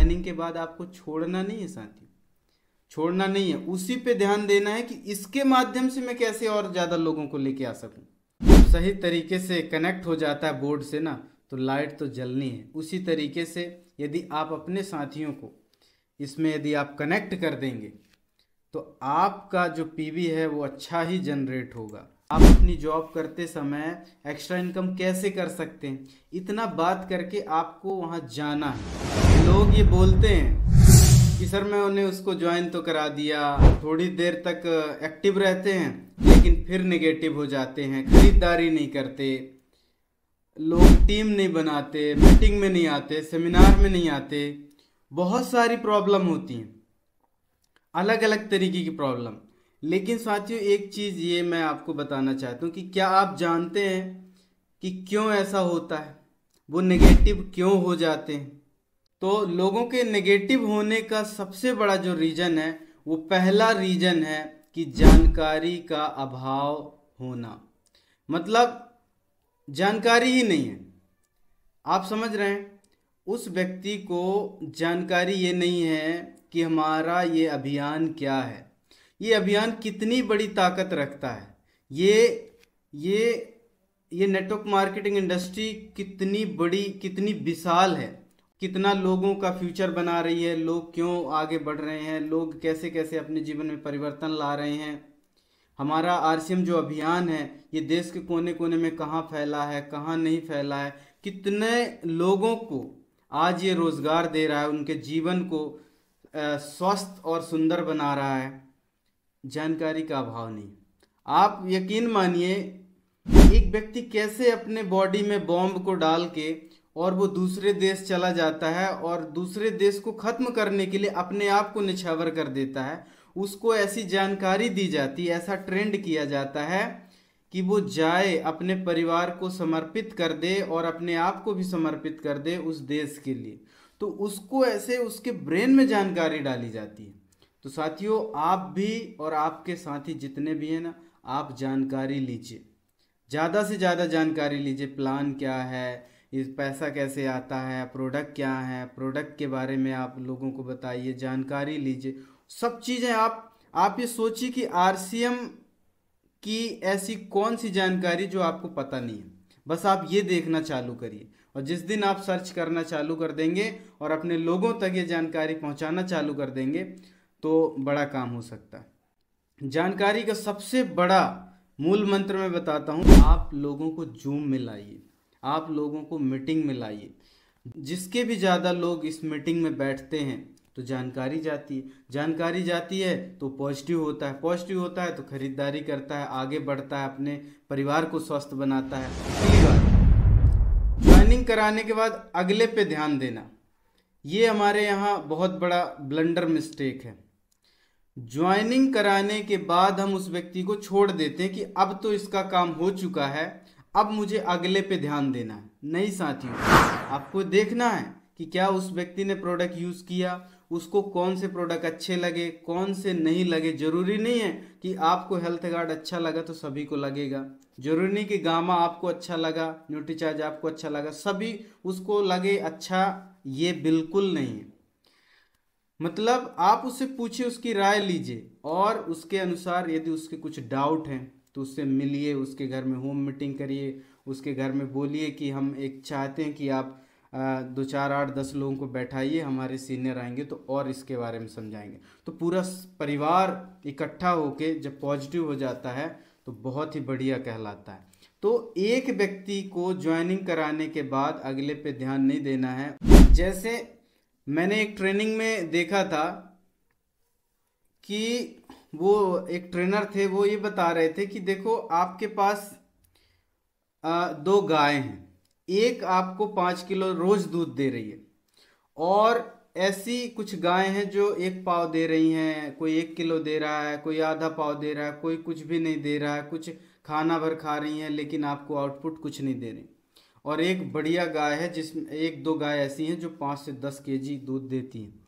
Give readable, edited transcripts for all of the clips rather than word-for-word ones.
Joining के बाद आपको छोड़ना नहीं है साथियों, छोड़ना नहीं है, उसी पे ध्यान देना है कि इसके माध्यम से मैं कैसे और ज़्यादा लोगों को लेके आ सकूं। सही तरीके से कनेक्ट हो जाता है बोर्ड से ना, तो लाइट तो जलनी है। उसी तरीके से यदि आप अपने साथियों को इसमें यदि आप कनेक्ट कर देंगे तो आपका जो पीवी है वो अच्छा ही जनरेट होगा। आप अपनी जॉब करते समय एक्स्ट्रा इनकम कैसे कर सकते हैं, इतना बात करके आपको वहाँ जाना है। लोग ये बोलते हैं कि सर मैं उन्हें उसको ज्वाइन तो करा दिया, थोड़ी देर तक एक्टिव रहते हैं लेकिन फिर नेगेटिव हो जाते हैं, खरीदारी नहीं करते, लोग टीम नहीं बनाते, मीटिंग में नहीं आते, सेमिनार में नहीं आते, बहुत सारी प्रॉब्लम होती हैं, अलग अलग तरीके की प्रॉब्लम। लेकिन साथियों एक चीज़ ये मैं आपको बताना चाहता हूँ कि क्या आप जानते हैं कि क्यों ऐसा होता है, वो नेगेटिव क्यों हो जाते हैं? तो लोगों के नेगेटिव होने का सबसे बड़ा जो रीज़न है, वो पहला रीज़न है कि जानकारी का अभाव होना। मतलब जानकारी ही नहीं है। आप समझ रहे हैं, उस व्यक्ति को जानकारी ये नहीं है कि हमारा ये अभियान क्या है, ये अभियान कितनी बड़ी ताकत रखता है, ये नेटवर्क मार्केटिंग इंडस्ट्री कितनी बड़ी, कितनी विशाल है, कितना लोगों का फ्यूचर बना रही है, लोग क्यों आगे बढ़ रहे हैं, लोग कैसे कैसे अपने जीवन में परिवर्तन ला रहे हैं। हमारा आरसीएम जो अभियान है ये देश के कोने कोने में कहाँ फैला है, कहाँ नहीं फैला है, कितने लोगों को आज ये रोजगार दे रहा है, उनके जीवन को स्वस्थ और सुंदर बना रहा है। जानकारी का अभाव नहीं। आप यकीन मानिए एक व्यक्ति कैसे अपने बॉडी में बॉम्ब को डाल के और वो दूसरे देश चला जाता है और दूसरे देश को खत्म करने के लिए अपने आप को निछावर कर देता है। उसको ऐसी जानकारी दी जाती है, ऐसा ट्रेंड किया जाता है कि वो जाए, अपने परिवार को समर्पित कर दे और अपने आप को भी समर्पित कर दे उस देश के लिए। तो उसको ऐसे उसके ब्रेन में जानकारी डाली जाती है। तो साथियों आप भी और आपके साथी जितने भी हैं ना, आप जानकारी लीजिए, ज़्यादा से ज़्यादा जानकारी लीजिए। प्लान क्या है, इस पैसा कैसे आता है, प्रोडक्ट क्या है, प्रोडक्ट के बारे में आप लोगों को बताइए, जानकारी लीजिए, सब चीज़ें। आप ये सोचिए कि आरसीएम की ऐसी कौन सी जानकारी जो आपको पता नहीं है, बस आप ये देखना चालू करिए। और जिस दिन आप सर्च करना चालू कर देंगे और अपने लोगों तक ये जानकारी पहुंचाना चालू कर देंगे तो बड़ा काम हो सकता है। जानकारी का सबसे बड़ा मूल मंत्र मैं बताता हूँ, आप लोगों को जूम में लाइए, आप लोगों को मीटिंग में लाइए। जिसके भी ज़्यादा लोग इस मीटिंग में बैठते हैं तो जानकारी जाती है, जानकारी जाती है तो पॉजिटिव होता है, पॉजिटिव होता है तो खरीदारी करता है, आगे बढ़ता है, अपने परिवार को स्वस्थ बनाता है। पहली बात, ज्वाइनिंग कराने के बाद अगले पे ध्यान देना, ये हमारे यहाँ बहुत बड़ा ब्लंडर मिस्टेक है। ज्वाइनिंग कराने के बाद हम उस व्यक्ति को छोड़ देते हैं कि अब तो इसका काम हो चुका है, अब मुझे अगले पे ध्यान देना है। नहीं साथियों, आपको देखना है कि क्या उस व्यक्ति ने प्रोडक्ट यूज़ किया, उसको कौन से प्रोडक्ट अच्छे लगे, कौन से नहीं लगे। जरूरी नहीं है कि आपको हेल्थ गार्ड अच्छा लगा तो सभी को लगेगा, जरूरी नहीं कि गामा आपको अच्छा लगा, न्यूट्रीचार्ज आपको अच्छा लगा, सभी उसको लगे अच्छा, ये बिल्कुल नहीं है। मतलब आप उससे पूछिए, उसकी राय लीजिए और उसके अनुसार यदि उसके कुछ डाउट हैं तो उससे मिलिए, उसके घर में होम मीटिंग करिए, उसके घर में बोलिए कि हम एक चाहते हैं कि आप 2 4 8 10 लोगों को बैठाइए, हमारे सीनियर आएंगे तो और इसके बारे में समझाएंगे। तो पूरा परिवार इकट्ठा होके जब पॉजिटिव हो जाता है तो बहुत ही बढ़िया कहलाता है। तो एक व्यक्ति को ज्वाइनिंग कराने के बाद अगले पे ध्यान नहीं देना है। जैसे मैंने एक ट्रेनिंग में देखा था कि वो एक ट्रेनर थे, वो ये बता रहे थे कि देखो आपके पास 2 गाय हैं, एक आपको 5 किलो रोज दूध दे रही है और ऐसी कुछ गाय हैं जो 1 पाव दे रही हैं, कोई 1 किलो दे रहा है, कोई आधा पाव दे रहा है, कोई कुछ भी नहीं दे रहा है, कुछ खाना भर खा रही हैं लेकिन आपको आउटपुट कुछ नहीं दे रही। और एक बढ़िया गाय है जिसमें 1-2 गाय ऐसी हैं जो 5 से 10 केजी दूध देती हैं।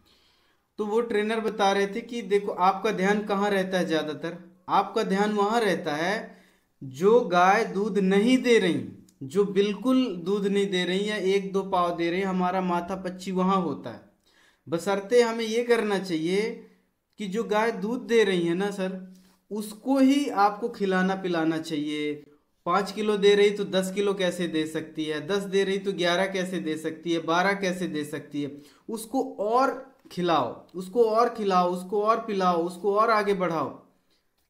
तो वो ट्रेनर बता रहे थे कि देखो आपका ध्यान कहाँ रहता है, ज़्यादातर आपका ध्यान वहाँ रहता है जो गाय दूध नहीं दे रही, जो बिल्कुल दूध नहीं दे रही है, 1-2 पाव दे रही है, हमारा माथा पच्ची वहाँ होता है। बशर्ते हमें ये करना चाहिए कि जो गाय दूध दे रही है ना सर, उसको ही आपको खिलाना पिलाना चाहिए। 5 किलो दे रही तो 10 किलो कैसे दे सकती है, 10 दे रही तो 11 कैसे दे सकती है, 12 कैसे दे सकती है। उसको और खिलाओ, उसको और खिलाओ, उसको और पिलाओ, उसको और आगे बढ़ाओ,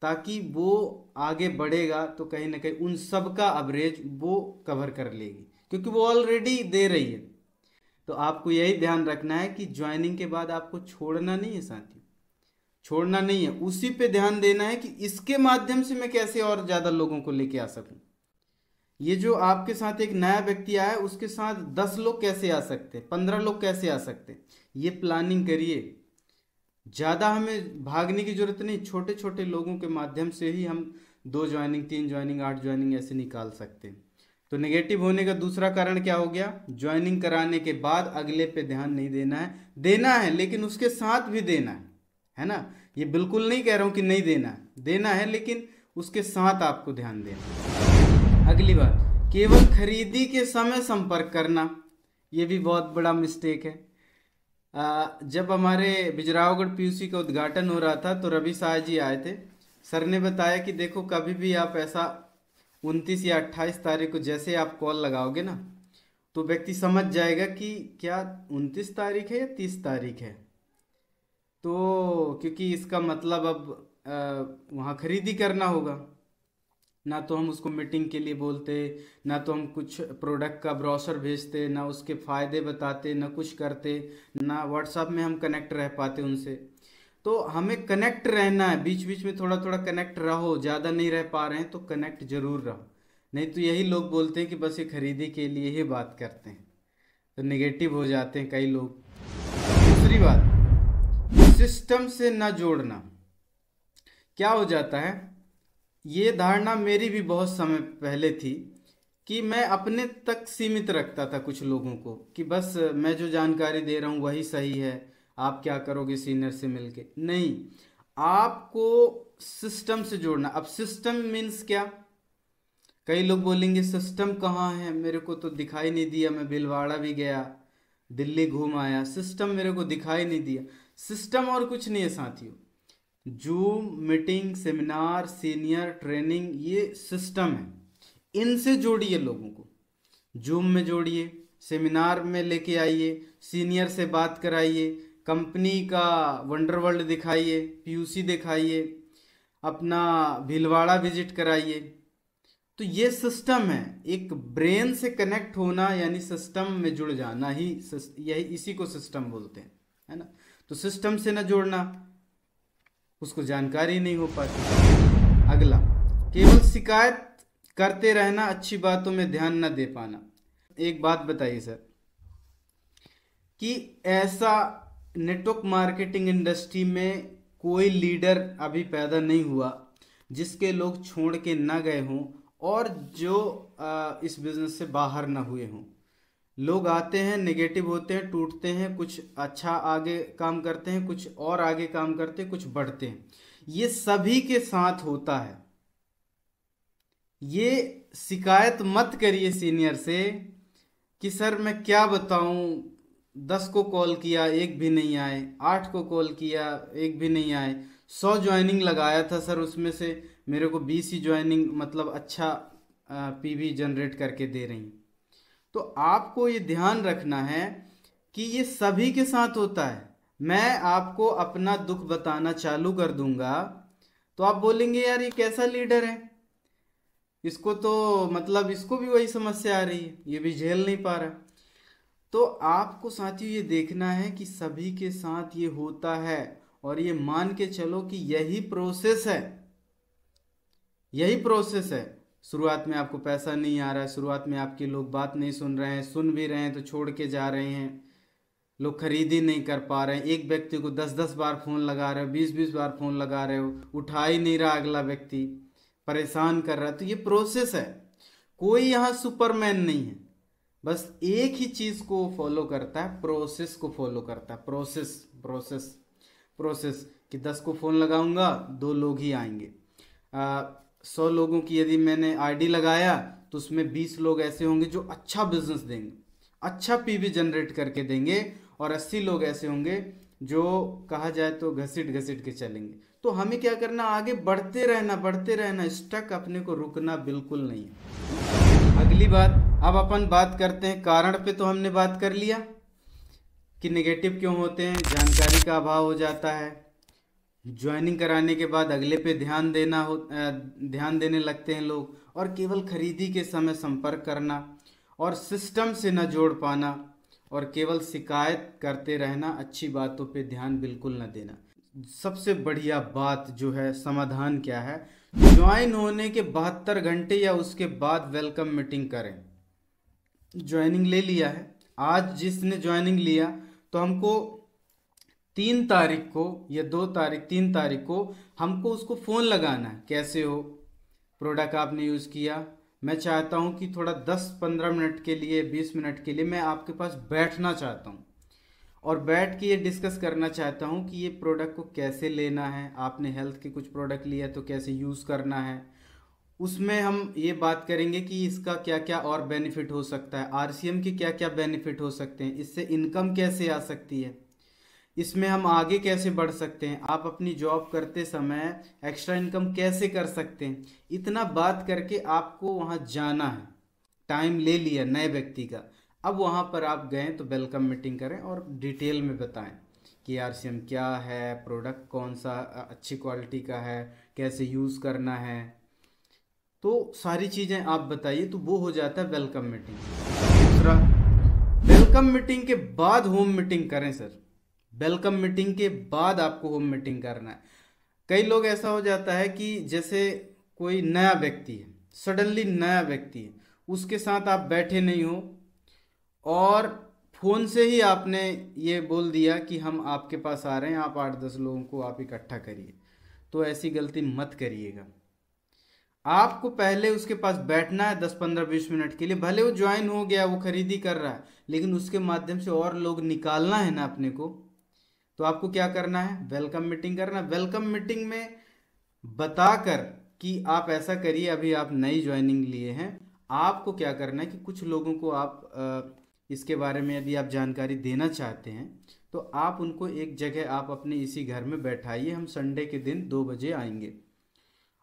ताकि वो आगे बढ़ेगा तो कहीं ना कहीं उन सब का एवरेज वो कवर कर लेगी, क्योंकि वो ऑलरेडी दे रही है। तो आपको यही ध्यान रखना है कि ज्वाइनिंग के बाद आपको छोड़ना नहीं है साथियों, छोड़ना नहीं है, उसी पे ध्यान देना है कि इसके माध्यम से मैं कैसे और ज्यादा लोगों को लेके आ सकूं। ये जो आपके साथ एक नया व्यक्ति आया है, उसके साथ 10 लोग कैसे आ सकते, 15 लोग कैसे आ सकते, ये प्लानिंग करिए। ज्यादा हमें भागने की जरूरत नहीं, छोटे छोटे लोगों के माध्यम से ही हम 2 ज्वाइनिंग, 3 ज्वाइनिंग, 8 ज्वाइनिंग ऐसे निकाल सकते हैं। तो नेगेटिव होने का दूसरा कारण क्या हो गया, ज्वाइनिंग कराने के बाद अगले पे ध्यान नहीं देना है। देना है लेकिन उसके साथ भी देना है ना। ये बिल्कुल नहीं कह रहा हूं कि नहीं देना है, देना है लेकिन उसके साथ आपको ध्यान देना है। अगली बात, केवल खरीदी के समय संपर्क करना, ये भी बहुत बड़ा मिस्टेक है। जब हमारे बिजरावगढ़ पीयूसी का उद्घाटन हो रहा था तो रवि शाह जी आए थे। सर ने बताया कि देखो कभी भी आप ऐसा 29 या 28 तारीख को जैसे आप कॉल लगाओगे ना, तो व्यक्ति समझ जाएगा कि क्या 29 तारीख है या 30 तारीख है। तो क्योंकि इसका मतलब अब वहाँ खरीदी करना होगा, ना तो हम उसको मीटिंग के लिए बोलते, ना तो हम कुछ प्रोडक्ट का ब्रोशर भेजते, ना उसके फायदे बताते, ना कुछ करते, ना व्हाट्सएप में हम कनेक्ट रह पाते उनसे। तो हमें कनेक्ट रहना है, बीच बीच में थोड़ा थोड़ा कनेक्ट रहो, ज़्यादा नहीं रह पा रहे हैं तो कनेक्ट जरूर रहो। नहीं तो यही लोग बोलते हैं कि बस ये खरीदी के लिए ही बात करते हैं, तो नेगेटिव हो जाते हैं कई लोग। दूसरी बात, सिस्टम से न जोड़ना। क्या हो जाता है, ये धारणा मेरी भी बहुत समय पहले थी कि मैं अपने तक सीमित रखता था कुछ लोगों को, कि बस मैं जो जानकारी दे रहा हूँ वही सही है, आप क्या करोगे सीनियर से मिलके। नहीं, आपको सिस्टम से जोड़ना। अब सिस्टम मीन्स क्या, कई लोग बोलेंगे सिस्टम कहाँ है, मेरे को तो दिखाई नहीं दिया, मैं भीलवाड़ा भी गया, दिल्ली घूम आया, सिस्टम मेरे को दिखाई नहीं दिया। सिस्टम और कुछ नहीं है साथियों, zoom meeting, seminar, senior training, ये सिस्टम है। इनसे जोड़िए लोगों को, जूम में जोड़िए, सेमिनार में लेके आइए, सीनियर से बात कराइए, कंपनी का वंडर वर्ल्ड दिखाइए, पीयूसी दिखाइए, अपना भीलवाड़ा विजिट कराइए। तो ये सिस्टम है, एक ब्रेन से कनेक्ट होना यानी सिस्टम में जुड़ जाना ही, यही इसी को सिस्टम बोलते हैं, है ना। तो सिस्टम से ना जोड़ना, उसको जानकारी नहीं हो पाती। अगला, केवल शिकायत करते रहना, अच्छी बातों में ध्यान न दे पाना। एक बात बताइए सर, कि ऐसा नेटवर्क मार्केटिंग इंडस्ट्री में कोई लीडर अभी पैदा नहीं हुआ जिसके लोग छोड़ के ना गए हों और जो इस बिजनेस से बाहर ना हुए हों। लोग आते हैं, नेगेटिव होते हैं, टूटते हैं, कुछ अच्छा आगे काम करते हैं, कुछ और आगे काम करते हैं, कुछ बढ़ते हैं। ये सभी के साथ होता है। ये शिकायत मत करिए सीनियर से कि सर मैं क्या बताऊं, 10 को कॉल किया एक भी नहीं आए, 8 को कॉल किया एक भी नहीं आए, 100 ज्वाइनिंग लगाया था सर, उसमें से मेरे को 20 ही ज्वाइनिंग मतलब अच्छा पीवी जनरेट करके दे रही। तो आपको ये ध्यान रखना है कि ये सभी के साथ होता है। मैं आपको अपना दुख बताना चालू कर दूंगा तो आप बोलेंगे यार ये कैसा लीडर है, इसको तो मतलब इसको भी वही समस्या आ रही है, ये भी झेल नहीं पा रहा। तो आपको साथियों ये देखना है कि सभी के साथ ये होता है, और ये मान के चलो कि यही प्रोसेस है, यही प्रोसेस है। शुरुआत में आपको पैसा नहीं आ रहा है, शुरुआत में आपके लोग बात नहीं सुन रहे हैं, सुन भी रहे हैं तो छोड़ के जा रहे हैं, लोग खरीदी नहीं कर पा रहे हैं, एक व्यक्ति को 10-10 बार फोन लगा रहे हो, 20-20 बार फोन लगा रहे हो, उठा ही नहीं रहा अगला व्यक्ति, परेशान कर रहा है। तो ये प्रोसेस है, कोई यहाँ सुपरमैन नहीं है, बस एक ही चीज को फॉलो करता है, प्रोसेस को फॉलो करता है। प्रोसेस प्रोसेस प्रोसेस कि 10 को फोन लगाऊंगा 2 लोग ही आएंगे। 100 लोगों की यदि मैंने आईडी लगाया तो उसमें 20 लोग ऐसे होंगे जो अच्छा बिजनेस देंगे, अच्छा पीवी जनरेट करके देंगे, और 80 लोग ऐसे होंगे जो कहा जाए तो घसीट घसीट के चलेंगे। तो हमें क्या करना, आगे बढ़ते रहना, स्टक अपने को रुकना बिल्कुल नहीं है। अगली बात, अब अपन बात करते हैं कारण पे। तो हमने बात कर लिया कि नेगेटिव क्यों होते हैं, जानकारी का अभाव हो जाता है, ज्वाइनिंग कराने के बाद अगले पे ध्यान देने लगते हैं लोग, और केवल खरीदी के समय संपर्क करना, और सिस्टम से न जोड़ पाना, और केवल शिकायत करते रहना, अच्छी बातों पे ध्यान बिल्कुल न देना। सबसे बढ़िया बात जो है, समाधान क्या है, ज्वाइन होने के 72 घंटे या उसके बाद वेलकम मीटिंग करें। ज्वाइनिंग ले लिया है, आज जिसने ज्वाइनिंग लिया तो हमको 3 तारीख को या 3 तारीख को हमको उसको फ़ोन लगाना है। कैसे हो, प्रोडक्ट आपने यूज़ किया, मैं चाहता हूँ कि थोड़ा 10-15 मिनट के लिए, 20 मिनट के लिए मैं आपके पास बैठना चाहता हूँ, और बैठ के ये डिस्कस करना चाहता हूँ कि ये प्रोडक्ट को कैसे लेना है, आपने हेल्थ के कुछ प्रोडक्ट लिया तो कैसे यूज़ करना है। उसमें हम ये बात करेंगे कि इसका क्या क्या और बेनिफिट हो सकता है, आरसीएम के क्या क्या बेनिफिट हो सकते हैं, इससे इनकम कैसे आ सकती है, इसमें हम आगे कैसे बढ़ सकते हैं, आप अपनी जॉब करते समय एक्स्ट्रा इनकम कैसे कर सकते हैं। इतना बात करके आपको वहाँ जाना है, टाइम ले लिया नए व्यक्ति का। अब वहाँ पर आप गए तो वेलकम मीटिंग करें और डिटेल में बताएं कि आरसीएम क्या है, प्रोडक्ट कौन सा अच्छी क्वालिटी का है, कैसे यूज़ करना है, तो सारी चीज़ें आप बताइए, तो वो हो जाता है वेलकम मीटिंग। दूसरा, वेलकम मीटिंग के बाद होम मीटिंग करें सर। वेलकम मीटिंग के बाद आपको होम मीटिंग करना है। कई लोग ऐसा हो जाता है कि जैसे कोई नया व्यक्ति है, सडनली नया व्यक्ति है, उसके साथ आप बैठे नहीं हो और फ़ोन से ही आपने ये बोल दिया कि हम आपके पास आ रहे हैं, आप 8-10 लोगों को आप इकट्ठा करिए। तो ऐसी गलती मत करिएगा। आपको पहले उसके पास बैठना है 10-15-20 मिनट के लिए, भले वो ज्वाइन हो गया, वो खरीदी कर रहा है, लेकिन उसके माध्यम से और लोग निकालना है ना अपने को। तो आपको क्या करना है, वेलकम मीटिंग करना। वेलकम मीटिंग में बताकर कि आप ऐसा करिए, अभी आप नई ज्वाइनिंग लिए हैं, आपको क्या करना है कि कुछ लोगों को आप इसके बारे में यदि आप जानकारी देना चाहते हैं तो आप उनको एक जगह आप अपने इसी घर में बैठाइए, हम संडे के दिन 2 बजे आएंगे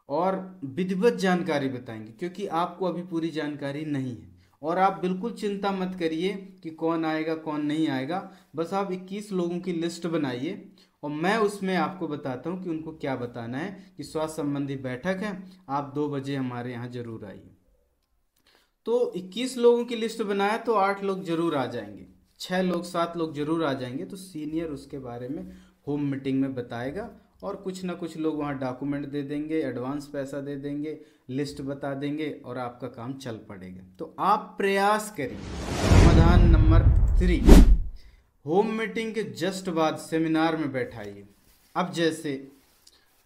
और विधिवत जानकारी बताएंगे, क्योंकि आपको अभी पूरी जानकारी नहीं है। और आप बिल्कुल चिंता मत करिए कि कौन आएगा कौन नहीं आएगा, बस आप 21 लोगों की लिस्ट बनाइए और मैं उसमें आपको बताता हूँ कि उनको क्या बताना है कि स्वास्थ्य संबंधी बैठक है, आप 2 बजे हमारे यहाँ जरूर आइए। तो 21 लोगों की लिस्ट बनाया तो 8 लोग जरूर आ जाएंगे, 6 लोग 7 लोग जरूर आ जाएंगे। तो सीनियर उसके बारे में होम मीटिंग में बताएगा और कुछ ना कुछ लोग वहाँ डॉक्यूमेंट दे देंगे, एडवांस पैसा दे देंगे, लिस्ट बता देंगे और आपका काम चल पड़ेगा। तो आप प्रयास करिए। समाधान नंबर 3, होम मीटिंग के जस्ट बाद सेमिनार में बैठाइए। अब जैसे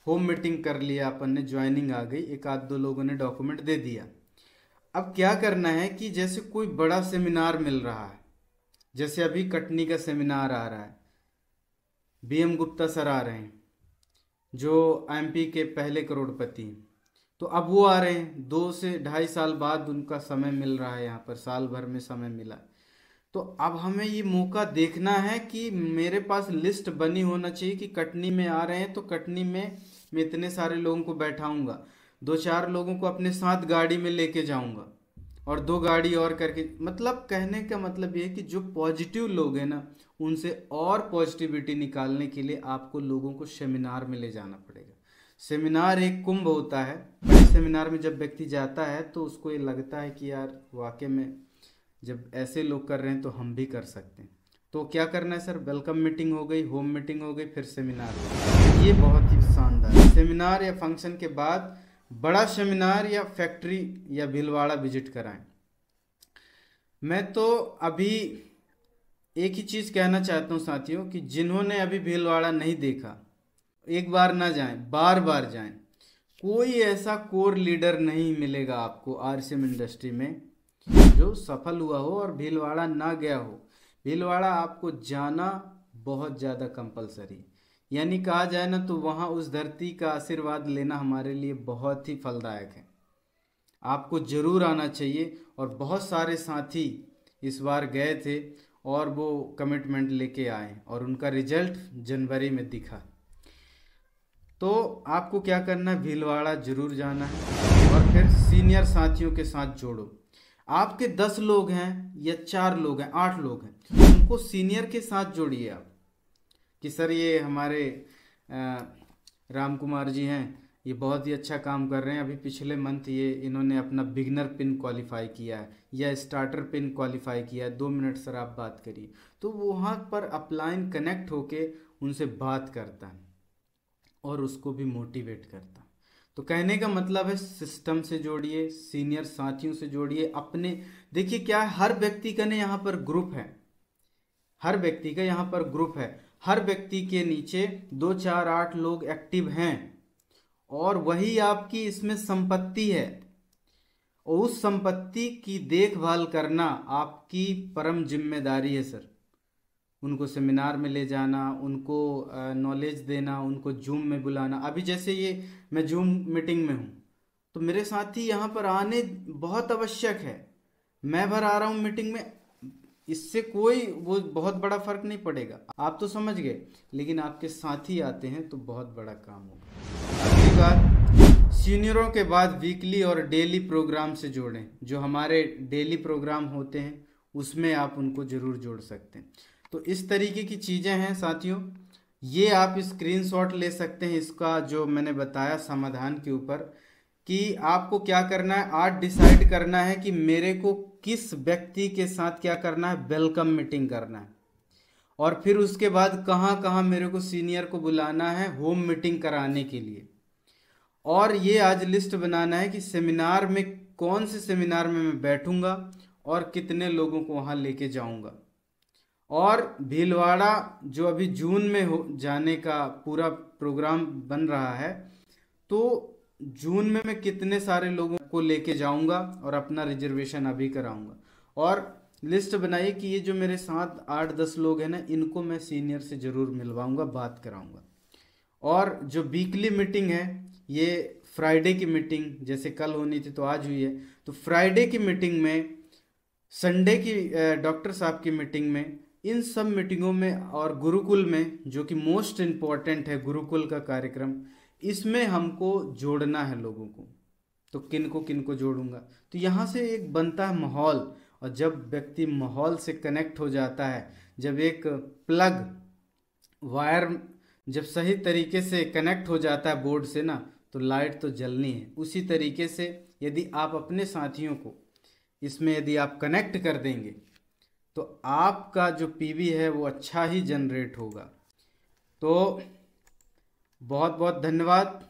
होम मीटिंग कर लिया अपन ने, ज्वाइनिंग आ गई, 1-2 लोगों ने डॉक्यूमेंट दे दिया। अब क्या करना है कि जैसे कोई बड़ा सेमिनार मिल रहा है, जैसे अभी कटनी का सेमिनार आ रहा है, बीएम गुप्ता सर आ रहे हैं जो एमपी के पहले करोड़पति हैं, तो अब वो आ रहे हैं, 2 से 2.5 साल बाद उनका समय मिल रहा है, यहाँ पर साल भर में समय मिला। तो अब हमें ये मौका देखना है कि मेरे पास लिस्ट बनी होना चाहिए कि कटनी में आ रहे हैं तो कटनी में मैं इतने सारे लोगों को बैठाऊंगा, 2-4 लोगों को अपने साथ गाड़ी में लेके जाऊंगा और 2 गाड़ी और करके। मतलब कहने का मतलब ये है कि जो पॉजिटिव लोग हैं ना, उनसे और पॉजिटिविटी निकालने के लिए आपको लोगों को सेमिनार में ले जाना पड़ेगा। सेमिनार एक कुंभ होता है, बड़े सेमिनार में जब व्यक्ति जाता है तो उसको ये लगता है कि यार वाकई में जब ऐसे लोग कर रहे हैं तो हम भी कर सकते हैं। तो क्या करना है सर, वेलकम मीटिंग हो गई, होम मीटिंग हो गई, फिर सेमिनार हो गई। ये बहुत ही शानदार सेमिनार या फंक्शन के बाद बड़ा सेमिनार या फैक्ट्री या भीलवाड़ा विजिट कराएं। मैं तो अभी एक ही चीज़ कहना चाहता हूँ साथियों कि जिन्होंने अभी भीलवाड़ा नहीं देखा, एक बार ना जाएं, बार बार जाएं। कोई ऐसा कोर लीडर नहीं मिलेगा आपको आरसीएम इंडस्ट्री में जो सफल हुआ हो और भीलवाड़ा ना गया हो। भीलवाड़ा आपको जाना बहुत ज़्यादा कंपलसरी, यानी कहा जाए ना तो वहाँ उस धरती का आशीर्वाद लेना हमारे लिए बहुत ही फलदायक है। आपको ज़रूर आना चाहिए। और बहुत सारे साथी इस बार गए थे और वो कमिटमेंट लेके आए और उनका रिजल्ट जनवरी में दिखा। तो आपको क्या करना है, भीलवाड़ा जरूर जाना है और फिर सीनियर साथियों के साथ जोड़ो। आपके 10 लोग हैं या 4 लोग हैं, 8 लोग हैं, उनको सीनियर के साथ जोड़िए आप कि सर ये हमारे राम कुमार जी हैं, ये बहुत ही अच्छा काम कर रहे हैं। अभी पिछले मंथ ये इन्होंने अपना बिगनर पिन क्वालिफाई किया है या स्टार्टर पिन क्वालिफाई किया है, 2 मिनट सर आप बात करिए। तो वो वहाँ पर अपलाइन कनेक्ट होके उनसे बात करता है और उसको भी मोटिवेट करता है। तो कहने का मतलब है सिस्टम से जोड़िए, सीनियर साथियों से जोड़िए अपने। देखिए क्या है, हर व्यक्ति का ना यहाँ पर ग्रुप है, हर व्यक्ति का यहाँ पर ग्रुप है, हर व्यक्ति के नीचे 2 4 8 लोग एक्टिव हैं और वही आपकी इसमें संपत्ति है। और उस संपत्ति की देखभाल करना आपकी परम जिम्मेदारी है सर। उनको सेमिनार में ले जाना, उनको नॉलेज देना, उनको जूम में बुलाना। अभी जैसे ये मैं जूम मीटिंग में हूँ तो मेरे साथी यहाँ पर आने बहुत आवश्यक है। मैं भर आ रहा हूँ मीटिंग में, इससे कोई वो बहुत बड़ा फर्क नहीं पड़ेगा, आप तो समझ गए, लेकिन आपके साथी आते हैं तो बहुत बड़ा काम होगा। अगली बात, सीनियरों के बाद वीकली और डेली प्रोग्राम से जोड़ें। जो हमारे डेली प्रोग्राम होते हैं उसमें आप उनको जरूर जोड़ सकते हैं। तो इस तरीके की चीज़ें हैं साथियों, ये आप स्क्रीनशॉट ले सकते हैं इसका जो मैंने बताया समाधान के ऊपर कि आपको क्या करना है। आज डिसाइड करना है कि मेरे को किस व्यक्ति के साथ क्या करना है, वेलकम मीटिंग करना है, और फिर उसके बाद कहाँ कहाँ मेरे को सीनियर को बुलाना है होम मीटिंग कराने के लिए। और ये आज लिस्ट बनाना है कि सेमिनार में कौन से सेमिनार में मैं बैठूंगा और कितने लोगों को वहाँ लेके जाऊंगा। और भीलवाड़ा जो अभी जून में हो जाने का पूरा प्रोग्राम बन रहा है, तो जून में मैं कितने सारे लोगों को लेके जाऊंगा और अपना रिजर्वेशन अभी कराऊंगा। और लिस्ट बनाइए कि ये जो मेरे साथ 8-10 लोग हैं ना, इनको मैं सीनियर से जरूर मिलवाऊंगा, बात कराऊंगा। और जो वीकली मीटिंग है, ये फ्राइडे की मीटिंग जैसे कल होनी थी तो आज हुई है, तो फ्राइडे की मीटिंग में, संडे की डॉक्टर साहब की मीटिंग में, इन सब मीटिंगों में और गुरुकुल में जो कि मोस्ट इम्पॉर्टेंट है गुरुकुल का कार्यक्रम, इसमें हमको जोड़ना है लोगों को। तो किन को जोड़ूंगा, तो यहाँ से एक बनता है माहौल। और जब व्यक्ति माहौल से कनेक्ट हो जाता है, जब एक प्लग वायर जब सही तरीके से कनेक्ट हो जाता है बोर्ड से ना, तो लाइट तो जलनी है। उसी तरीके से यदि आप अपने साथियों को इसमें यदि आप कनेक्ट कर देंगे तो आपका जो पीवी है वो अच्छा ही जनरेट होगा। तो बहुत बहुत धन्यवाद।